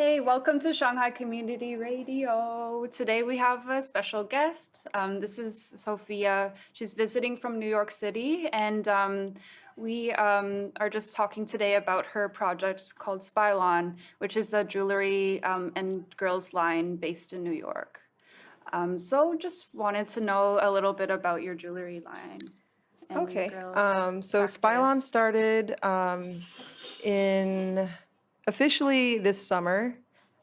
Hey, welcome to Shanghai Community Radio. Today we have a special guest. This is Sophia. She's visiting from New York City, and we are just talking today about her project called SPYLN, which is a jewelry and girls line based in New York. So just wanted to know a little bit about your jewelry line. And Okay. girls So SPYLN practice. started in officially this summer.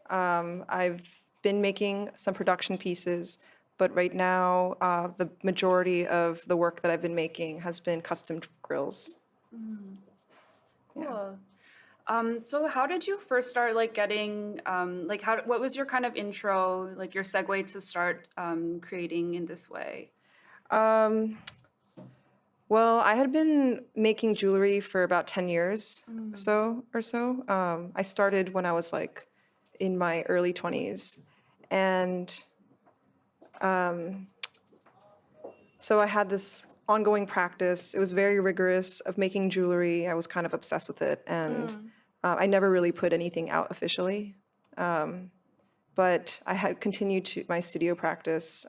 I've been making some production pieces, but right now the majority of the work that I've been making has been custom grills. Cool. So how did you first start getting what was your kind of intro, like your segue to start creating in this way? Well, I had been making jewelry for about 10 years or so. I started when I was like in my early 20s. And so I had this ongoing practice. It was very rigorous of making jewelry. I was kind of obsessed with it. And I never really put anything out officially. But I had continued to my studio practice.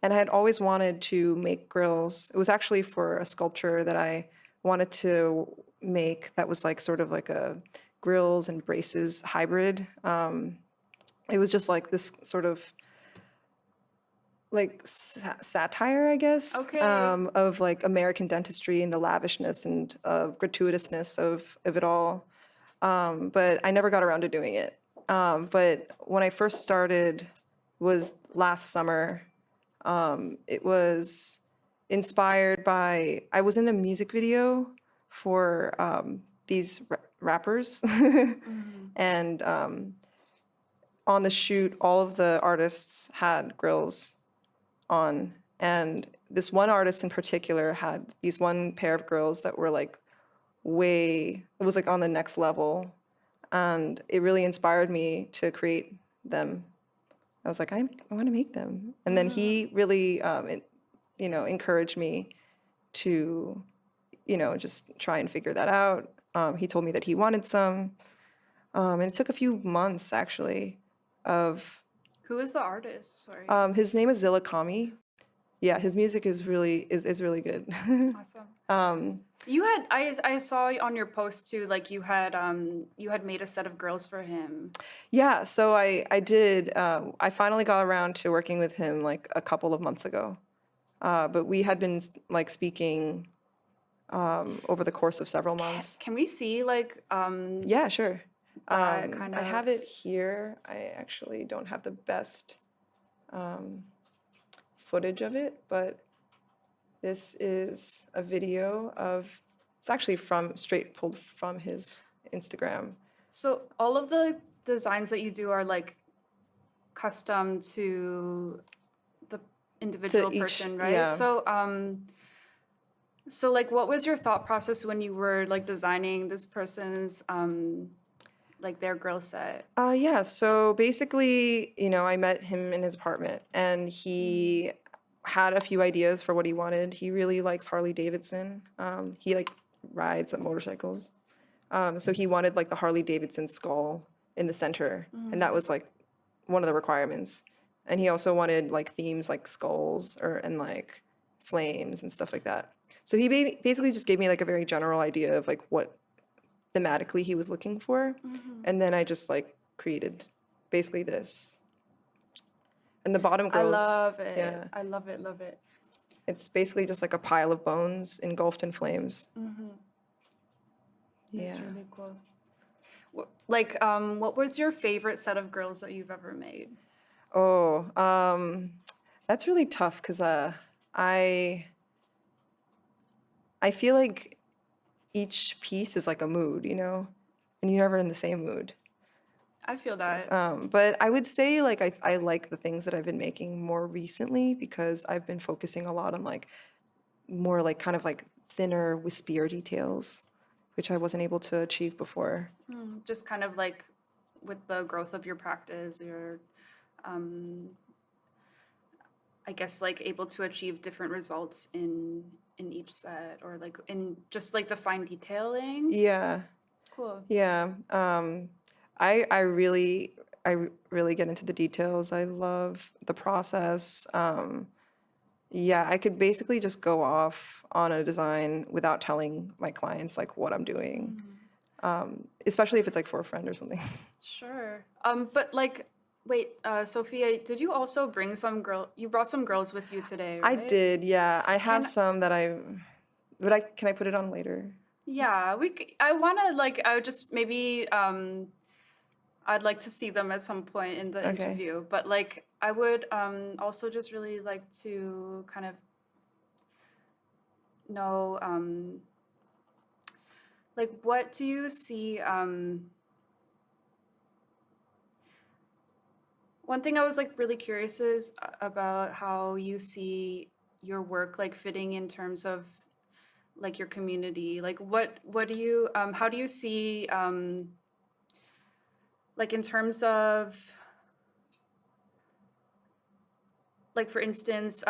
And I had always wanted to make grills. It was actually for a sculpture that I wanted to make that was like sort of like a grills and braces hybrid. It was just like this sort of like satire, I guess, Okay. of like American dentistry and the lavishness and gratuitousness of it all. But I never got around to doing it. But when I first started was last summer. It was inspired by, I was in a music video for these rappers. And on the shoot, all of the artists had grills on. And this one artist in particular had these one pair of grills that were like it was like on the next level. And it really inspired me to create them. I was like, I want to make them. And then he really, encouraged me to, just try and figure that out. He told me that he wanted some. And it took a few months, actually, of... Who is the artist? Sorry. his name is Kami. Yeah, his music is really good. Awesome. You had I saw on your post too, like you had made a set of girls for him. Yeah, so I did. I finally got around to working with him like a couple of months ago. But we had been like speaking over the course of several months. Can we see Yeah, sure. kind I of have it here. I actually don't have the best footage of it, but this is a video of, it's actually straight pulled from his Instagram. So all of the designs that you do are like custom to the individual each, person, right? yeah. So like what was your thought process when you were like designing this person's like their grill set? Yeah, so basically, I met him in his apartment and he had a few ideas for what he wanted. He really likes Harley Davidson. He like rides motorcycles. So he wanted like the Harley Davidson skull in the center. And that was like one of the requirements. And he also wanted like themes like skulls and like flames and stuff like that. So he basically just gave me like a very general idea of like what thematically he was looking for. And then I just like created basically this. And the bottom girls. I love it. Yeah. I love it, love it. It's basically just like a pile of bones engulfed in flames. That's Yeah. really cool. What was your favorite set of grills that you've ever made? Oh, that's really tough because I feel like each piece is like a mood, and you're never in the same mood. I feel that. But I would say like I like the things that I've been making more recently because I've been focusing a lot on like more like kind of like thinner, wispier details, which I wasn't able to achieve before. Just kind of like with the growth of your practice, you're I guess like able to achieve different results in each set, or like in just like the fine detailing. Yeah. Cool. Yeah. I really get into the details. I love the process. Yeah, I could basically just go off on a design without telling my clients like what I'm doing, especially if it's like for a friend or something. Sure. But like, wait, Sophia, did you also bring you brought some girls with you today, I right? did, yeah. I have Can- some that can I put it on later? Yeah, I wanna like, I would just maybe, I'd like to see them at some point in the Okay. interview, but like, I would also just really like to kind of know, like, what do you see, one thing I was like really curious is about how you see your work like fitting in terms of like your community. Like what do you how do you see like in terms of like for instance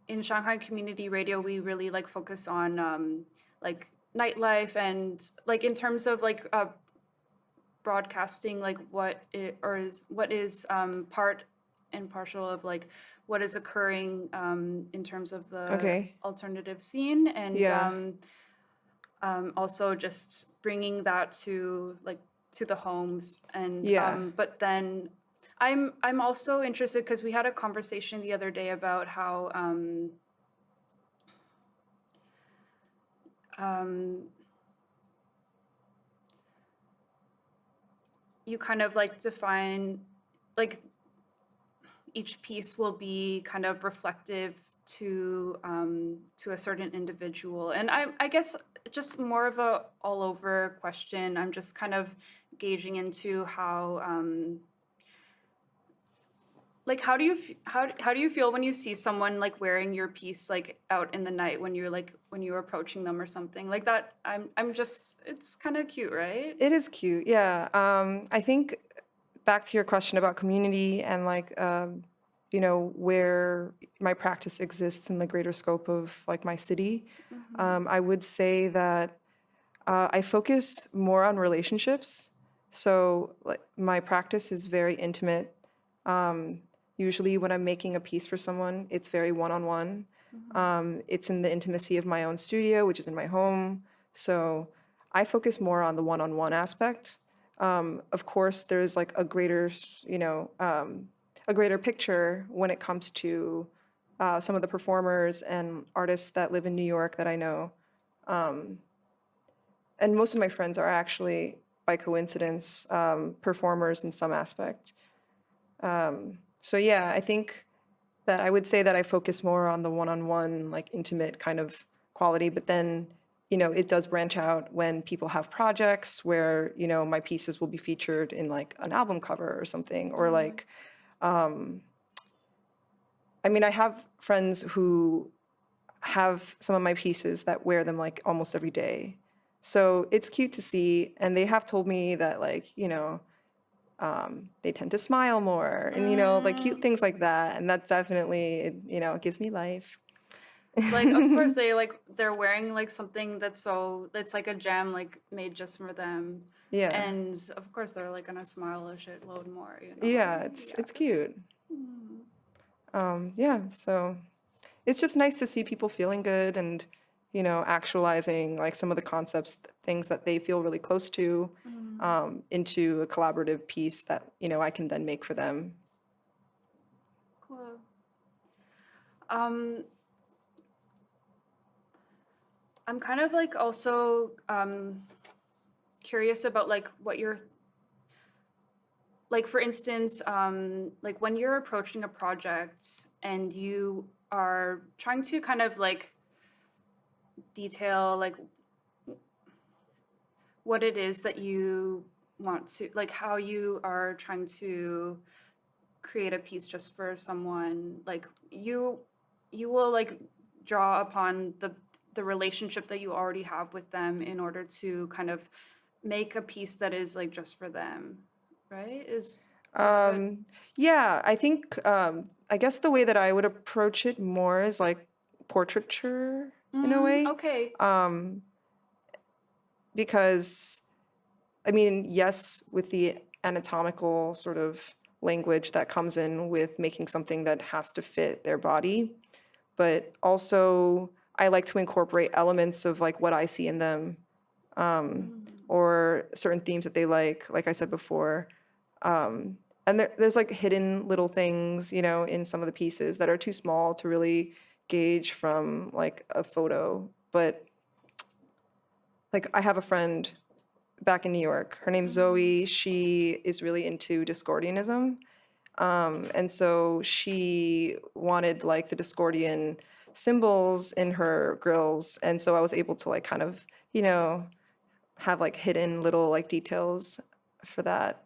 in Shanghai Community Radio we really like focus on like nightlife and like in terms of like broadcasting like what is part and partial of like what is occurring in terms of the Okay. alternative scene and Yeah. also just bringing that to like to the homes and Yeah. but then I'm also interested because we had a conversation the other day about how you kind of like define like each piece will be kind of reflective to a certain individual and I guess just more of a all over question. I'm just kind of gauging into how like how do you how do you feel when you see someone like wearing your piece like out in the night when you're approaching them or something like that. I'm just it's kind of cute, right? It is cute, yeah. I think back to your question about community and like, you know, where my practice exists in the greater scope of like my city, I would say that I focus more on relationships. So like my practice is very intimate. Usually when I'm making a piece for someone, it's very one-on-one. It's in the intimacy of my own studio, which is in my home. So I focus more on the one-on-one aspect. Of course, there's like a greater, you know, a greater picture when it comes to some of the performers and artists that live in New York that I know. And most of my friends are actually, by coincidence, performers in some aspect. So yeah, I think that I would say that I focus more on the one-on-one, like intimate kind of quality, but then, you know, it does branch out when people have projects where, you know, my pieces will be featured in like an album cover or something, or like, I mean, I have friends who have some of my pieces that wear them like almost every day. So it's cute to see, and they have told me that like, you know, they tend to smile more and, you know, like cute things like that. And that's definitely, you know, it gives me life. Like of course they're wearing like something that's like a gem like made just for them. Yeah. And of course they're like gonna smile a shitload more, you know. Yeah, it's cute. Yeah, so it's just nice to see people feeling good and, you know, actualizing like some of the concepts, things that they feel really close to, into a collaborative piece that, you know, I can then make for them. Cool. I'm kind of like also curious about like what you're like for instance like when you're approaching a project and you are trying to kind of like detail like what it is that you want to like how you are trying to create a piece just for someone like you will like draw upon the relationship that you already have with them in order to kind of make a piece that is like just for them, right? Is that what- Yeah, I think, I guess the way that I would approach it more is like portraiture in a way. okay. Because I mean, yes, with the anatomical sort of language that comes in with making something that has to fit their body, but also I like to incorporate elements of like what I see in them, or certain themes that they like I said before. And there's like hidden little things, you know, in some of the pieces that are too small to really gauge from like a photo. But like I have a friend back in New York. Her name's Zoe. She is really into Discordianism. And so she wanted like the Discordian symbols in her grills. And so I was able to like kind of, you know, have like hidden little like details for that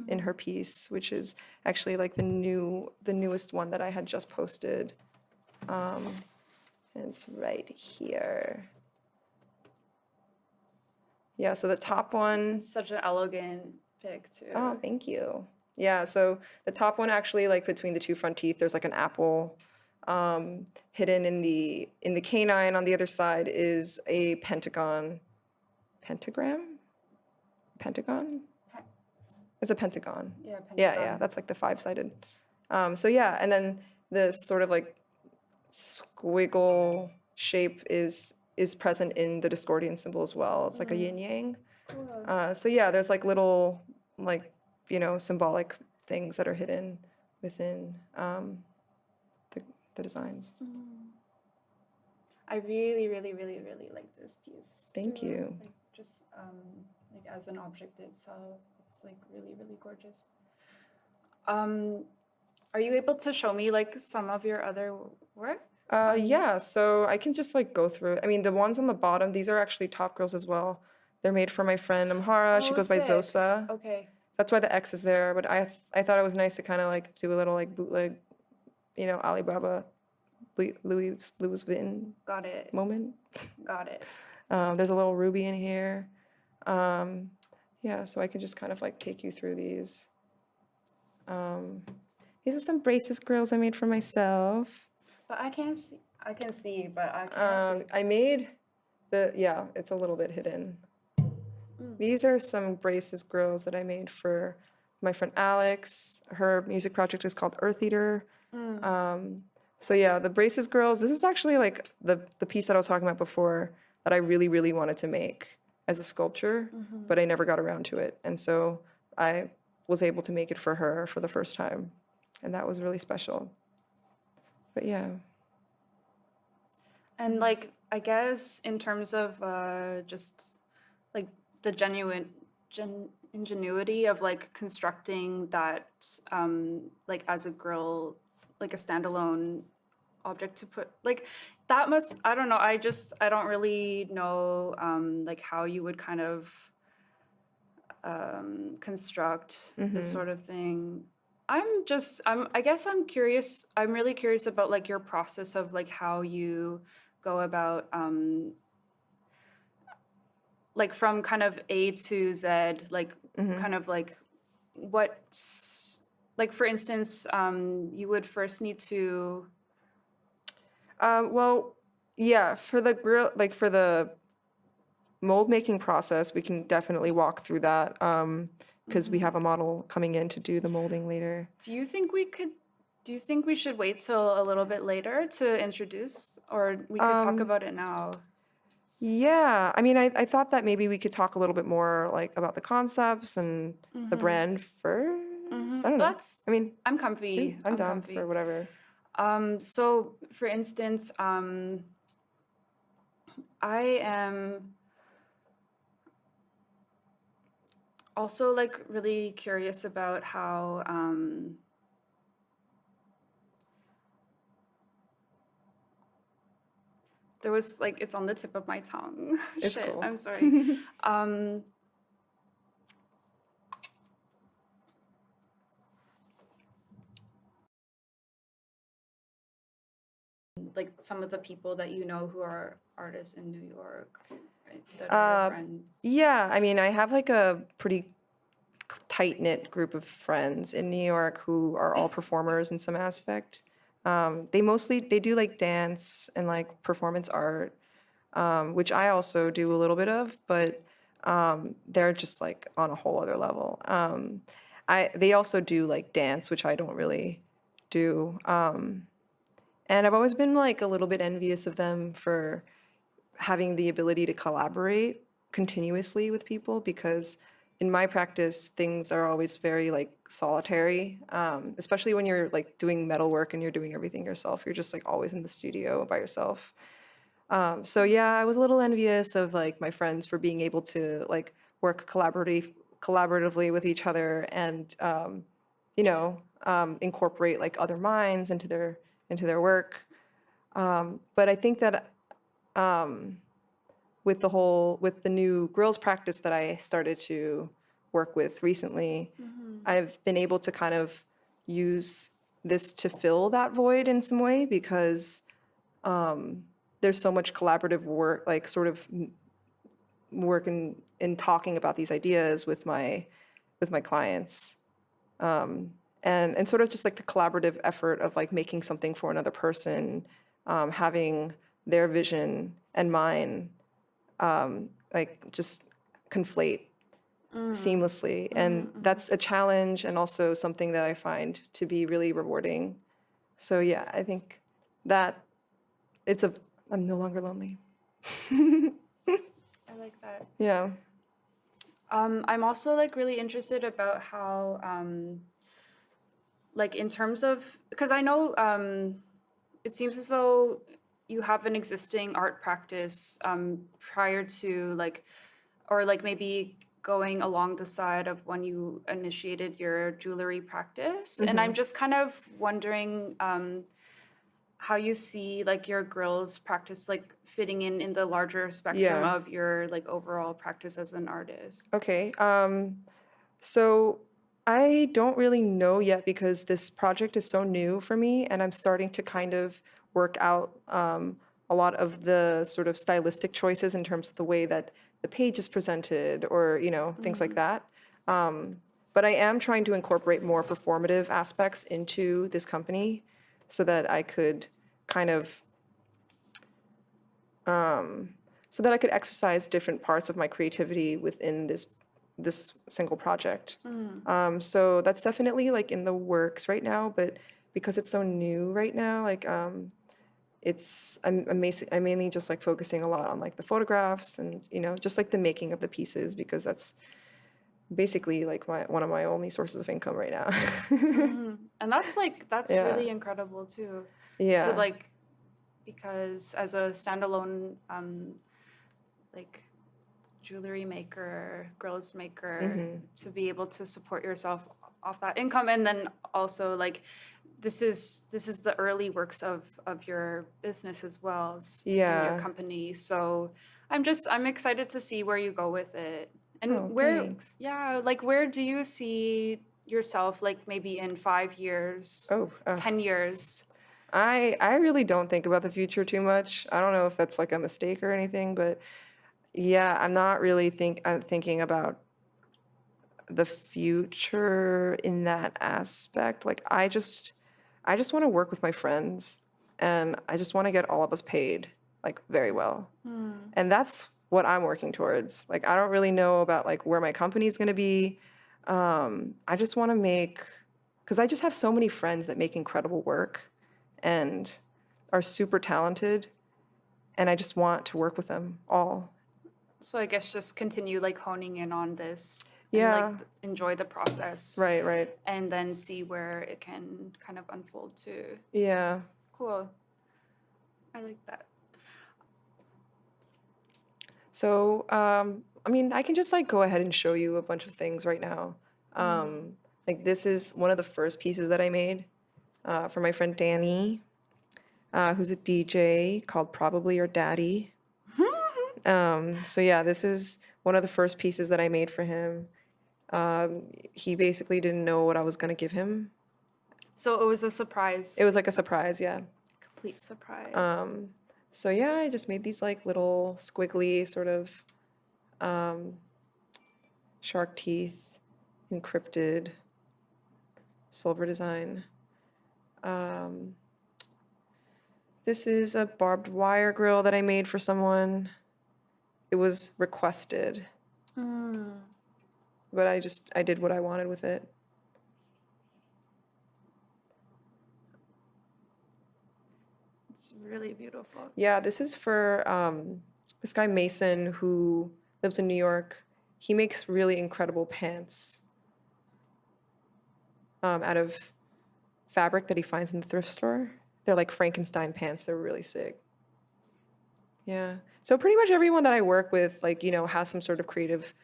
in her piece, which is actually like the newest one that I had just posted. And it's right here. Yeah, so the top one. It's such an elegant pic too. Oh, thank you. Yeah, so the top one actually, like between the two front teeth, there's like an apple. Hidden in the canine on the other side is a pentagon. Pentagram? Pentagon? It's a pentagon. Yeah, Yeah, pentagon. that's like the five-sided. So yeah, and then the sort of like squiggle shape is present in the Discordian symbol as well. It's like a yin yang. Cool. So yeah, there's like little like, you know, symbolic things that are hidden within the designs. I really, really, really, really like this piece. Thank too. you. Like just like as an object itself, it's like really, really gorgeous. Are you able to show me like some of your other work? Yeah, so I can just like go through it. I mean, the ones on the bottom, these are actually top grills as well. They're made for my friend Amhara. She Oh, goes by sick. Zosa. Okay. That's why the X is there. But I thought it was nice to kind of like do a little like bootleg, you know, Alibaba, Louis Vuitton Got it. moment. Got it. There's a little ruby in here. Yeah, so I can just kind of like take you through these. These are some braces grills I made for myself. But I can't see. I can see, but I can't see. I made yeah, it's a little bit hidden. These are some braces grills that I made for my friend Alex. Her music project is called Earth Eater. So yeah, the braces grills, this is actually like the piece that I was talking about before that I really, really wanted to make as a sculpture, but I never got around to it. And so I was able to make it for her for the first time. And that was really special. But yeah. And like, I guess in terms of just like the ingenuity of like constructing that like as a grill, like a standalone object to put like that must, I don't know, I don't really know like how you would kind of construct this sort of thing. I guess I'm curious, I'm really curious about like your process of like how you go about like from kind of A to Z, like kind of like what's like, for instance, you would first need to Well, yeah, for the grill, like for the mold making process, we can definitely walk through that because we have a model coming in to do the molding later. do you think we should wait till a little bit later to introduce, or we could talk about it now? Yeah, I mean, I thought that maybe we could talk a little bit more like about the concepts and the brand first. I don't know. I mean, I'm comfy. I'm down comfy. for whatever. So for instance, I am also like really curious about how there was like, it's on the tip of my tongue. It's Shit, cool. I'm sorry. Like some of the people that you know who are artists in New York, right, that are your friends. Yeah, I mean, I have like a pretty tight-knit group of friends in New York who are all performers in some aspect. They do like dance and like performance art, which I also do a little bit of, but they're just like on a whole other level. They also do like dance, which I don't really do. And I've always been like a little bit envious of them for having the ability to collaborate continuously with people, because in my practice, things are always very like solitary, especially when you're like doing metal work and you're doing everything yourself. You're just like always in the studio by yourself. So yeah, I was a little envious of like my friends for being able to like work collaboratively with each other and incorporate like other minds into their work. But I think that with the new grillz practice that I started to work with recently, I've been able to kind of use this to fill that void in some way, because there's so much collaborative work, like sort of work in talking about these ideas with my clients. And sort of just like the collaborative effort of like making something for another person, having their vision and mine like just conflate seamlessly. And that's a challenge and also something that I find to be really rewarding. So yeah, I think that I'm no longer lonely. I like that. Yeah. I'm also like really interested about how like in terms of, because I know it seems as though you have an existing art practice prior to like, or like maybe going along the side of when you initiated your jewelry practice. And I'm just kind of wondering how you see like your grillz practice like fitting in the larger spectrum Yeah. of your like overall practice as an artist. Okay. So I don't really know yet, because this project is so new for me, and I'm starting to kind of work out a lot of the sort of stylistic choices in terms of the way that the page is presented, or things like that. But I am trying to incorporate more performative aspects into this company, so that I could kind of so that I could exercise different parts of my creativity within this single project. So that's definitely like in the works right now, but because it's so new right now, like I'm mainly just like focusing a lot on like the photographs and just like the making of the pieces, because that's basically like one of my only sources of income right now. And that's Yeah. really incredible too. Yeah. So like, because as a standalone like jewelry maker, grillz maker, to be able to support yourself off that income, and then also like this is the early works of your business as well as in Yeah. your company. So I'm excited to see where you go with it. And Oh, where thanks. like where do you see yourself like maybe in 5 years, Oh, 10 years? I really don't think about the future too much. I don't know if that's like a mistake or anything, but yeah, I'm not really thinking about the future in that aspect. Like I just want to work with my friends, and I just want to get all of us paid like very well. And that's what I'm working towards. Like I don't really know about like where my company's going to be. I just want to because I just have so many friends that make incredible work and are super talented, and I just want to work with them all. So I guess just continue like honing in on this Yeah. and like enjoy the process. Right. And then see where it can kind of unfold to. Yeah. Cool. I like that. So, I mean, I can just like go ahead and show you a bunch of things right now. Like this is one of the first pieces that I made for my friend Danny, who's a DJ called Probably Your Daddy. So yeah, this is one of the first pieces that I made for him. He basically didn't know what I was gonna give him. So it was a surprise. It was like a surprise, yeah. Complete surprise. So yeah, I just made these like little squiggly sort of shark teeth, encrypted silver design. This is a barbed wire grill that I made for someone. It was requested. But I did what I wanted with it. It's really beautiful. Yeah, this is for this guy Mason who lives in New York. He makes really incredible pants out of fabric that he finds in the thrift store. They're like Frankenstein pants. They're really sick. Yeah. So pretty much everyone that I work with, like, has some sort of creative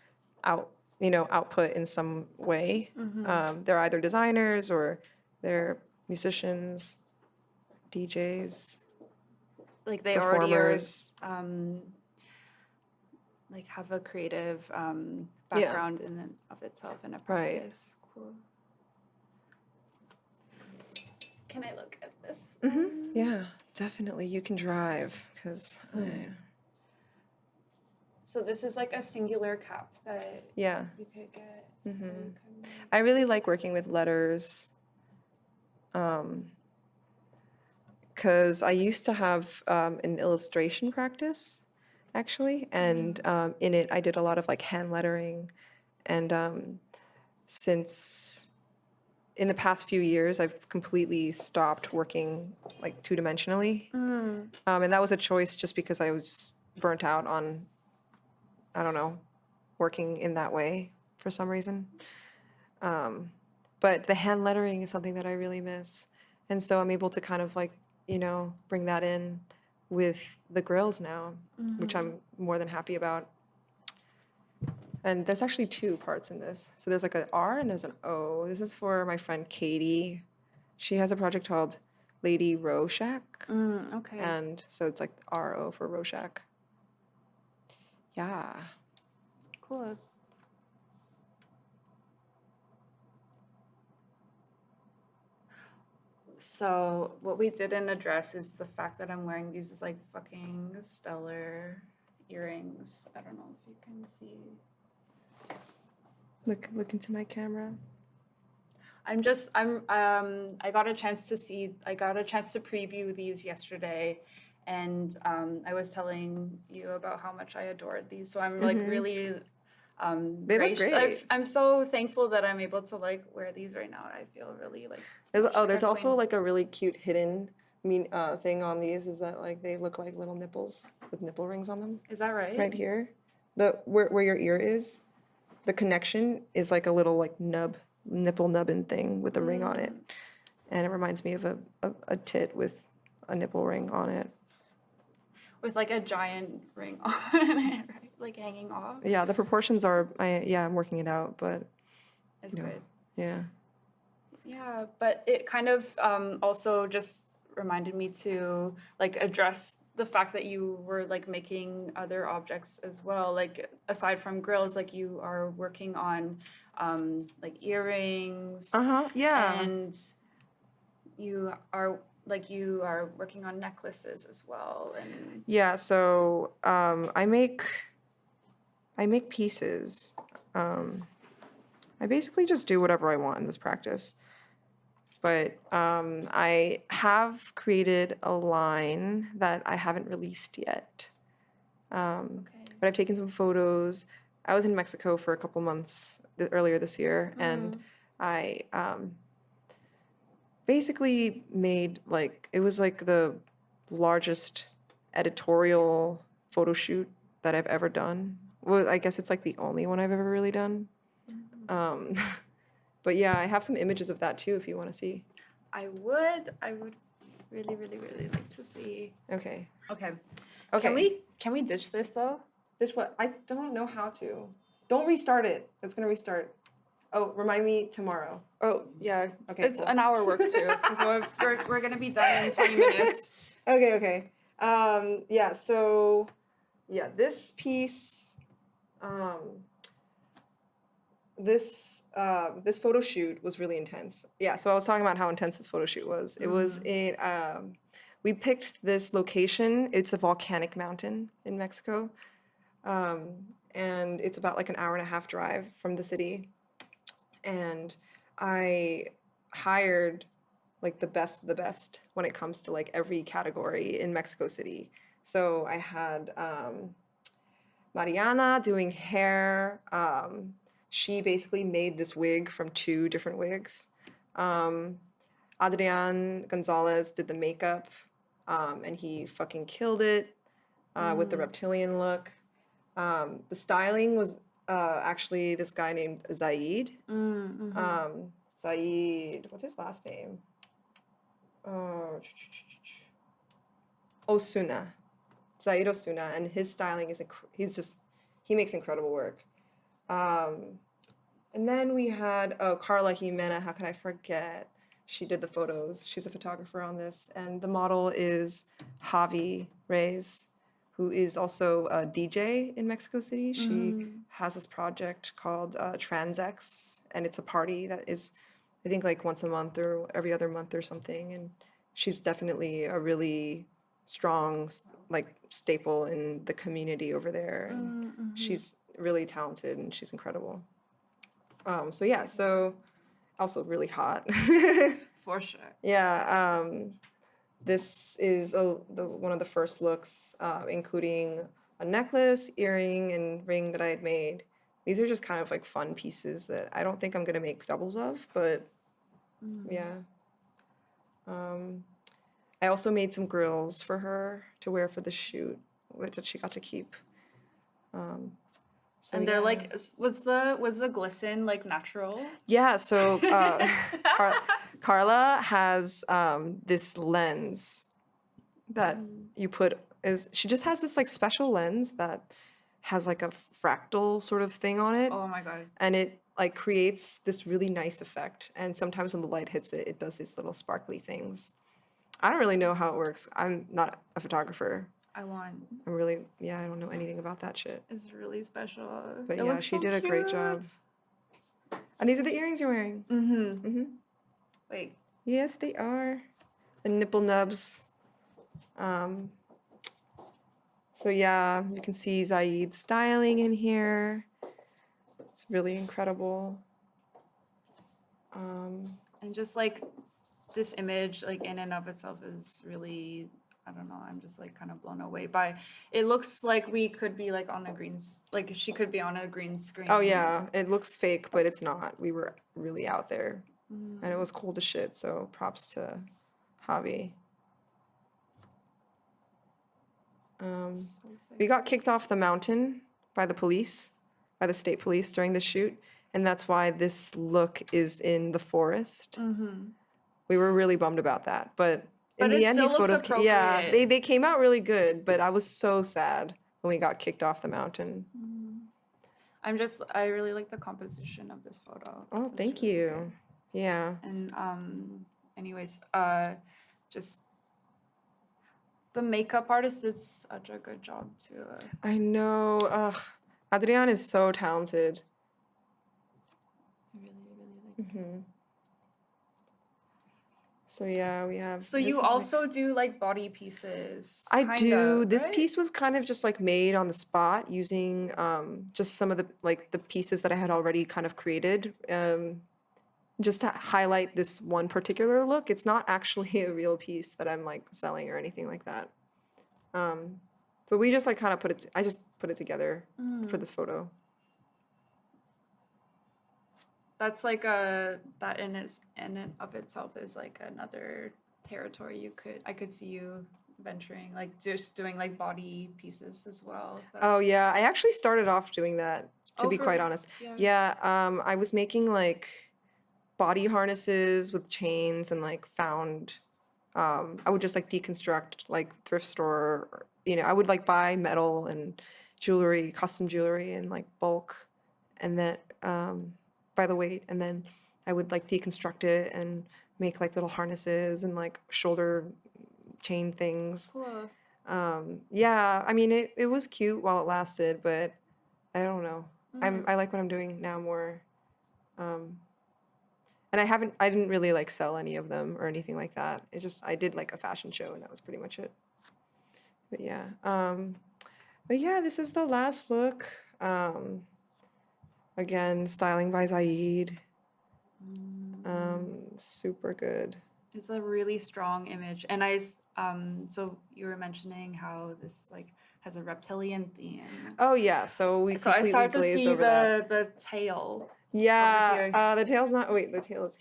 output in some way. They're either designers or they're musicians, DJs. Like they already are, performers. like have a creative background in and of itself in a practice. Cool. Can I look at this? Yeah, definitely. You can drive because So this is like a singular cap that yeah, you could get. I really like working with letters. Because I used to have an illustration practice, actually, and in it I did a lot of like hand lettering, and since in the past few years I've completely stopped working like two-dimensionally, and that was a choice just because I was burnt out on, I don't know, working in that way for some reason. But the hand lettering is something that I really miss, and so I'm able to kind of like, bring that in with the grillz now, which I'm more than happy about. And there's actually two parts in this. So there's like an R and there's an O. This is for my friend Katie. She has a project called Lady Rorschach. Okay. And so it's like RO for Rorschach. Yeah. Cool. So what we didn't address is the fact that I'm wearing these like fucking stellar earrings. I don't know if you can see. Look into my camera. I got a chance to preview these yesterday, and I was telling you about how much I adored these. So I'm like really They look great. I'm so thankful that I'm able to like wear these right now. I feel really like There's also like a really cute hidden thing on these is that like they look like little nipples with nipple rings on them. Is that right? Right here, where your ear is, the connection is like a little like nipple nubbin thing with a ring on it, and it reminds me of a tit with a nipple ring on it. With like a giant ring on it, right? Like hanging off. Yeah, the proportions are. I'm working it out, but It's good. Yeah. Yeah, but it kind of also just reminded me to like address the fact that you were like making other objects as well. Like aside from grillz, like you are working on like earrings. Yeah. And you are working on necklaces as well. And yeah, so I make pieces. I basically just do whatever I want in this practice. But I have created a line that I haven't released yet. But I've taken some photos. I was in Mexico for a couple months earlier this year, and I basically made like, it was like the largest editorial photo shoot that I've ever done. Well, I guess it's like the only one I've ever really done. But yeah, I have some images of that too if you want to see. I would really, really, really like to see. Okay. Okay. Okay. Can we ditch this though? Ditch what? I don't know how to. Don't restart it. It's gonna restart. Oh, remind me tomorrow. Oh yeah. Okay, It's cool. an hour works too. So we're gonna be done in 20 minutes. Okay. Yeah. So, yeah, this piece. This photo shoot was really intense. Yeah, so I was talking about how intense this photo shoot was. It was we picked this location. It's a volcanic mountain in Mexico, and it's about like an hour and a half drive from the city. And I hired like the best of the best when it comes to like every category in Mexico City. So I had Mariana doing hair. She basically made this wig from 2 different wigs. Adrian Gonzalez did the makeup, and he fucking killed it with the reptilian look. The styling was actually this guy named Zaid. Zaid, what's his last name? Osuna. Zaid Osuna, and his styling is he makes incredible work. And then we had Carla Jimena. How can I forget? She did the photos. She's a photographer on this, and the model is Javi Reyes, who is also a DJ in Mexico City. She has this project called Transex, and it's a party that is, I think, like once a month or every other month or something. And she's definitely a really strong, like, staple in the community over there. And she's really talented and she's incredible. So yeah, so also really hot. For sure. Yeah, this is one of the first looks, including a necklace, earring, and ring that I had made. These are just kind of like fun pieces that I don't think I'm gonna make doubles of, but yeah. I also made some grillz for her to wear for the shoot, which she got to keep. So And they're yeah. like, was the glisten like natural? Yeah, so Carla has this lens that you put she just has this like special lens that has like a fractal sort of thing on it. Oh my god. And it like creates this really nice effect. And sometimes when the light hits it, it does these little sparkly things. I don't really know how it works. I'm not a photographer. I don't know anything about that shit. It's really special. But It yeah, looks she so did a great job. cute. And these are the earrings you're wearing. Wait. Yes, they are. The nipple nubs. So yeah, you can see Zaid's styling in here. It's really incredible. And just like this image, like in and of itself is really, I don't know, I'm just like kind of blown away by, it looks like we could be like on a like she could be on a green screen. Oh yeah, it looks fake, but it's not. We were really out there. And it was cold as shit, so props to Javi. So sick. We got kicked off the mountain by the police, by the state police during the shoot, and that's why this look is in the forest. We were really bummed about that, but in the end, these photos, yeah, they came out really good. But I was so sad when we got kicked off the mountain. I really like the composition of this photo. Oh, It's thank really you. good. Yeah. And anyways, just the makeup artist did such a good job too. I know. Adrian is so talented. I really like. So yeah, we have. So this you is, like- also do like body pieces. I kind do. of, This right? piece was kind of just like made on the spot using just some of the pieces that I had already kind of created, just to highlight this one particular look. It's not actually a real piece that I'm like selling or anything like that. But we just like kind of I just put it together for this photo. That's like that in and of itself is like another territory I could see you venturing, like just doing like body pieces as well. Oh yeah, I actually started off doing that, to Oh, be quite honest. Yeah, I was making like body harnesses with chains and like found I would just like deconstruct like thrift store, or, I would like buy metal and jewelry, custom jewelry in like bulk, and then by the weight, and then I would like deconstruct it and make like little harnesses and like shoulder chain things. Cool. Yeah, I mean it was cute while it lasted, but I don't know. I like what I'm doing now more. And I didn't really like sell any of them or anything like that. I did like a fashion show and that was pretty much it. But yeah, this is the last look. Again, styling by Zaid. Super good. It's a really strong image, and so you were mentioning how this like has a reptilian theme. Oh yeah, so we So I completely started to glazed see over that. the tail. Yeah, here. the tail's not. Wait, the tail is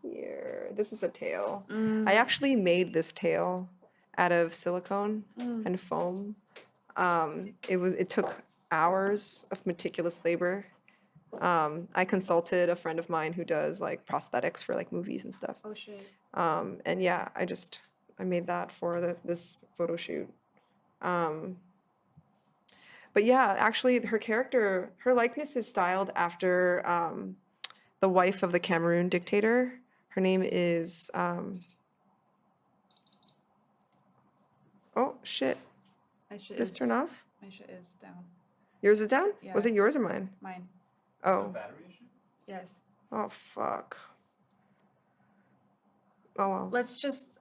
here. This is the tail. Mm. I actually made this tail out of silicone and foam. It took hours of meticulous labor. I consulted a friend of mine who does like prosthetics for like movies and stuff. Oh shit. And yeah, I made that for this photo shoot. But yeah, actually, her likeness is styled after the wife of the Cameroon dictator. Her name is, oh shit, My shit this is, turn off? My shit is down. Yours is down? Was Yeah. it yours or mine? Mine. Oh, Battery issue? Yes. oh fuck. Oh well. Let's just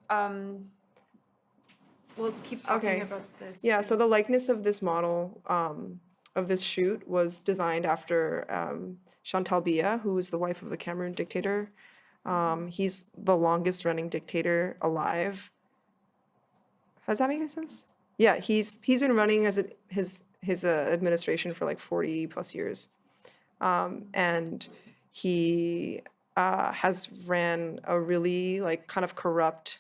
we'll keep talking Okay. about this. Yeah, so the likeness of this model, of this shoot was designed after Chantal Biya, who is the wife of the Cameroon dictator. He's the longest running dictator alive. Does that make any sense? Yeah, he's been running as his administration for like 40 plus years. And he has ran a really like kind of corrupt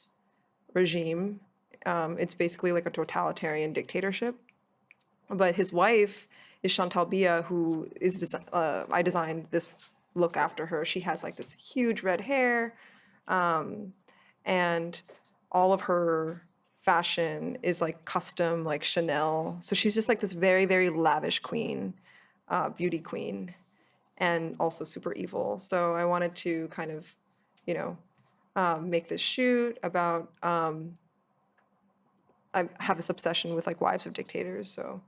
regime. It's basically like a totalitarian dictatorship. But his wife is Chantal Biya, who is I designed this look after her. She has like this huge red hair, and all of her fashion is like custom, like Chanel. So she's just like this very, very lavish queen, beauty queen, and also super evil. So I wanted to kind of, make this shoot about. I have this obsession with like wives of dictators, so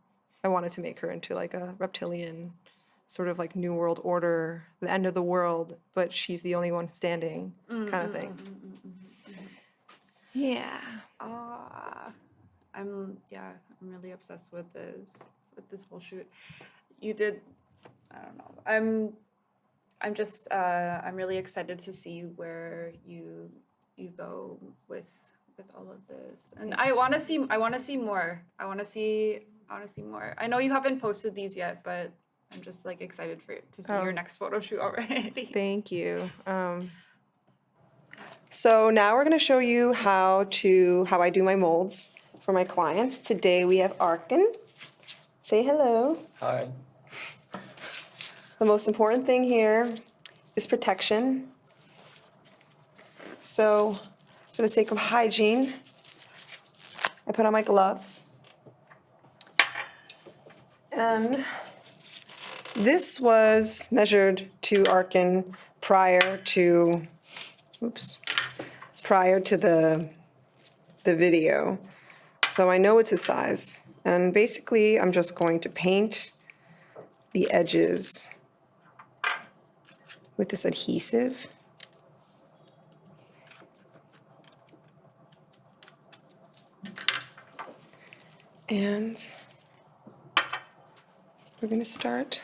I wanted to make her into like a reptilian, sort of like New World Order, the end of the world, but she's the only one standing, kind of thing. Yeah. I'm really obsessed with this whole shoot. You did, I don't know. I'm really excited to see where you go with all of this. And I want to see more. I want to see more. I know you haven't posted these yet, but I'm just like excited to see your next photo shoot already. Thank you. So now we're going to show you how I do my molds for my clients. Today we have Arkin. Say hello. Hi. The most important thing here is protection. So for the sake of hygiene, I put on my gloves. And this was measured to Arkin prior to the video. So I know it's his size. And basically, I'm just going to paint the edges with this adhesive. And we're going to start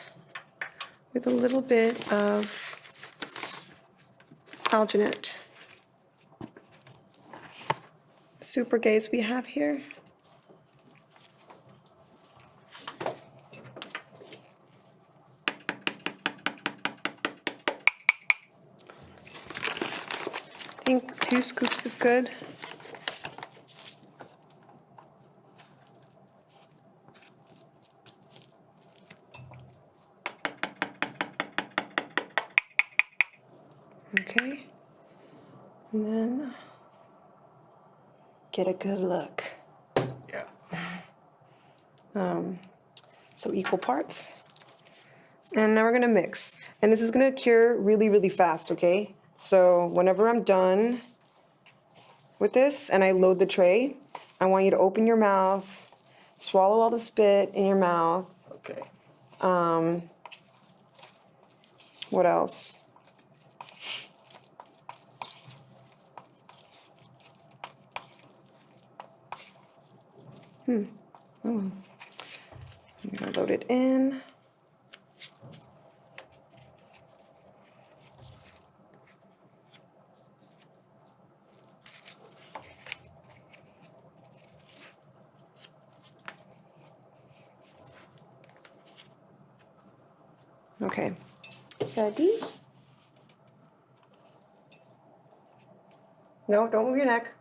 with a little bit of alginate. Super gaze we have here. I think 2 scoops is good. Okay, and then get a good look. Yeah. So equal parts. And now we're gonna mix. And this is gonna cure really, really fast, okay? So whenever I'm done with this and I load the tray, I want you to open your mouth, swallow all the spit in your mouth. Okay. What else? I'm gonna load it in. Okay, ready? No, don't move your neck.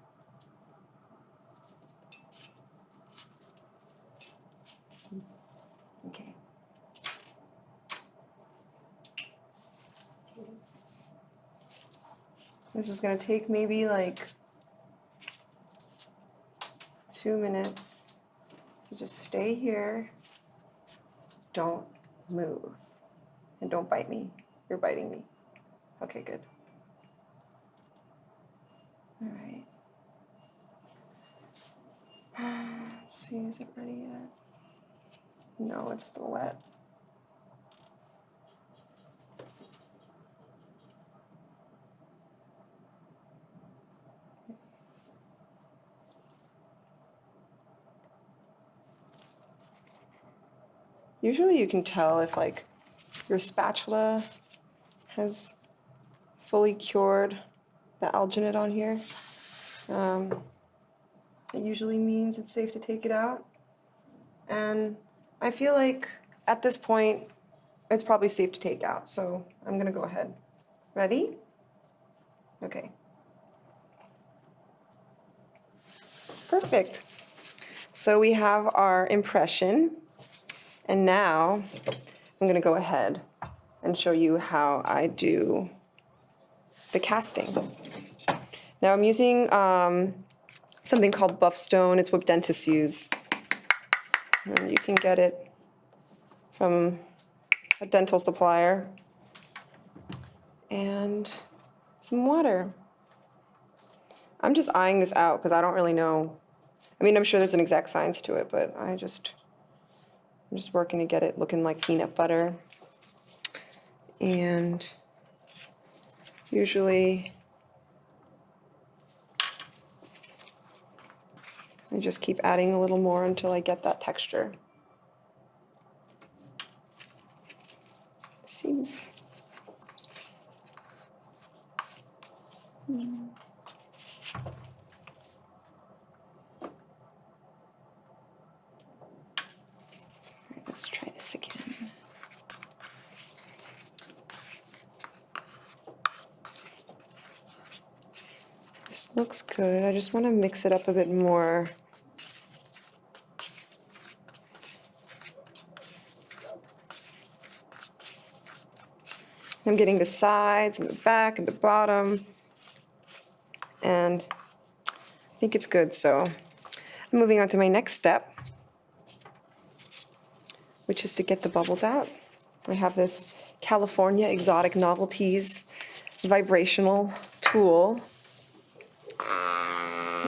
Okay. This is going to take maybe like 2 minutes. So just stay here. Don't move. And don't bite me. You're biting me. Okay, good. All right. Let's see, is it ready yet? No, it's still wet. Usually you can tell if like your spatula has fully cured the alginate on here. It usually means it's safe to take it out. And I feel like at this point, it's probably safe to take out. So I'm gonna go ahead. Ready? Okay. Perfect. So we have our impression. And now I'm gonna go ahead and show you how I do the casting. Now I'm using something called buff stone. It's what dentists use. And you can get it from a dental supplier. And some water. I'm just eyeing this out because I don't really know. I mean, I'm sure there's an exact science to it, but I'm just working to get it looking like peanut butter. And usually I just keep adding a little more until I get that texture. Seems. Let's try this again. This looks good. I just want to mix it up a bit more. I'm getting the sides and the back and the bottom. And I think it's good, so I'm moving on to my next step, which is to get the bubbles out. I have this California Exotic Novelties vibrational tool.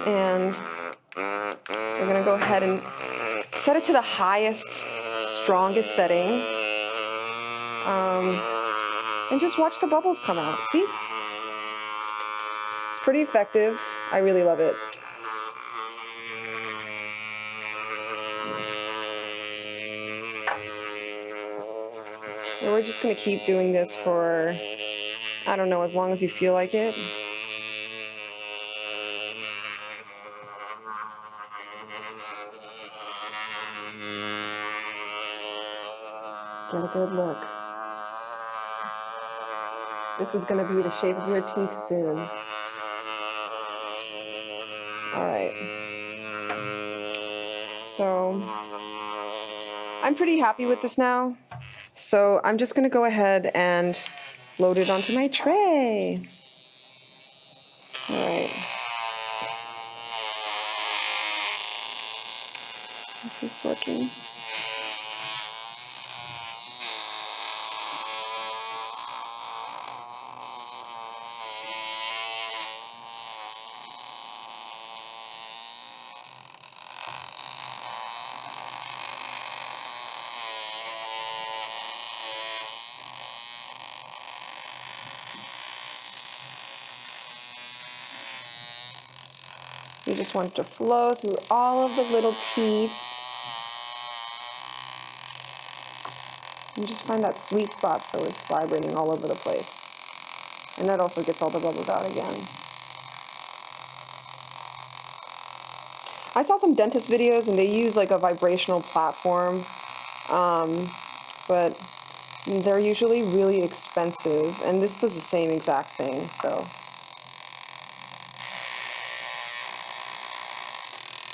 And we're gonna go ahead and set it to the highest, strongest setting. And just watch the bubbles come out, see? It's pretty effective. I really love it. And we're just gonna keep doing this for, I don't know, as long as you feel like it. Get a good look. This is gonna be the shape of your teeth soon. All right. So I'm pretty happy with this now. So I'm just gonna go ahead and load it onto my tray. All right. This is working. You just want it to flow through all of the little teeth. And just find that sweet spot so it's vibrating all over the place. And that also gets all the bubbles out again. I saw some dentist videos and they use like a vibrational platform. But They're usually really expensive, and this does the same exact thing, so.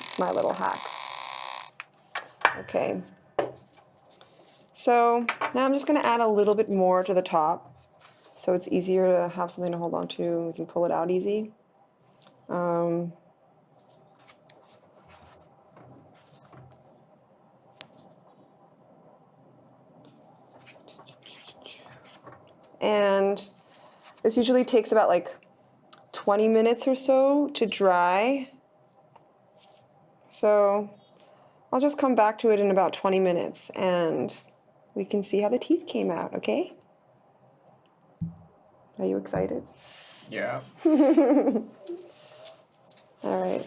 It's my little hack. Okay. So now I'm just gonna add a little bit more to the top so it's easier to have something to hold on to and we can pull it out easy. And this usually takes about like 20 minutes or so to dry. So I'll just come back to it in about 20 minutes and we can see how the teeth came out, okay? Are you excited? Yeah. All right.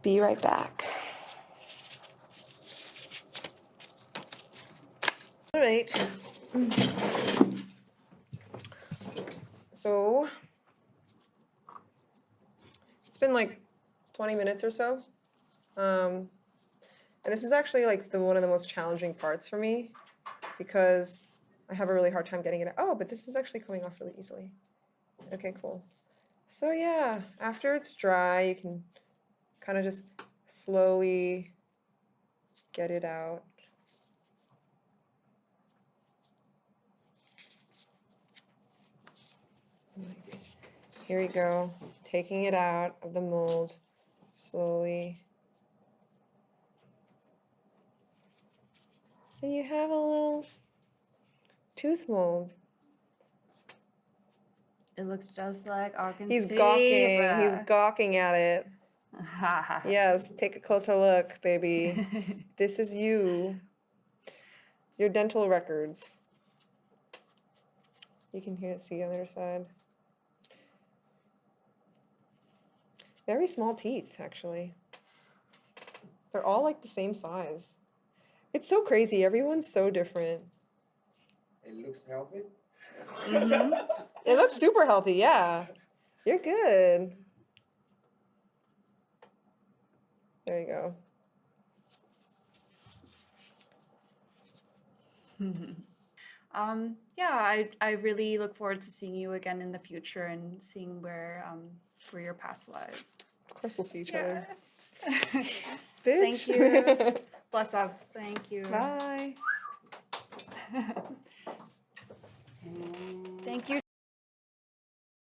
Be right back. All right. So it's been like 20 minutes or so. And this is actually like one of the most challenging parts for me because I have a really hard time getting it. Oh, but this is actually coming off really easily. Okay, cool. So yeah, after it's dry, you can kind of just slowly get it out. Here we go, taking it out of the mold slowly. And you have a little tooth mold. It looks just like our He's gawking. He's gawking at it. Yes, take a closer look, baby. This is you. Your dental records. You can see on the other side. Very small teeth, actually. They're all like the same size. It's so crazy. Everyone's so different. It looks healthy. It looks super healthy, yeah. You're good. There you go. Yeah, I really look forward to seeing you again in the future and seeing where your path lies. Of course we'll see each other. Thank Bitch. you. Bless up. Thank you. Bye.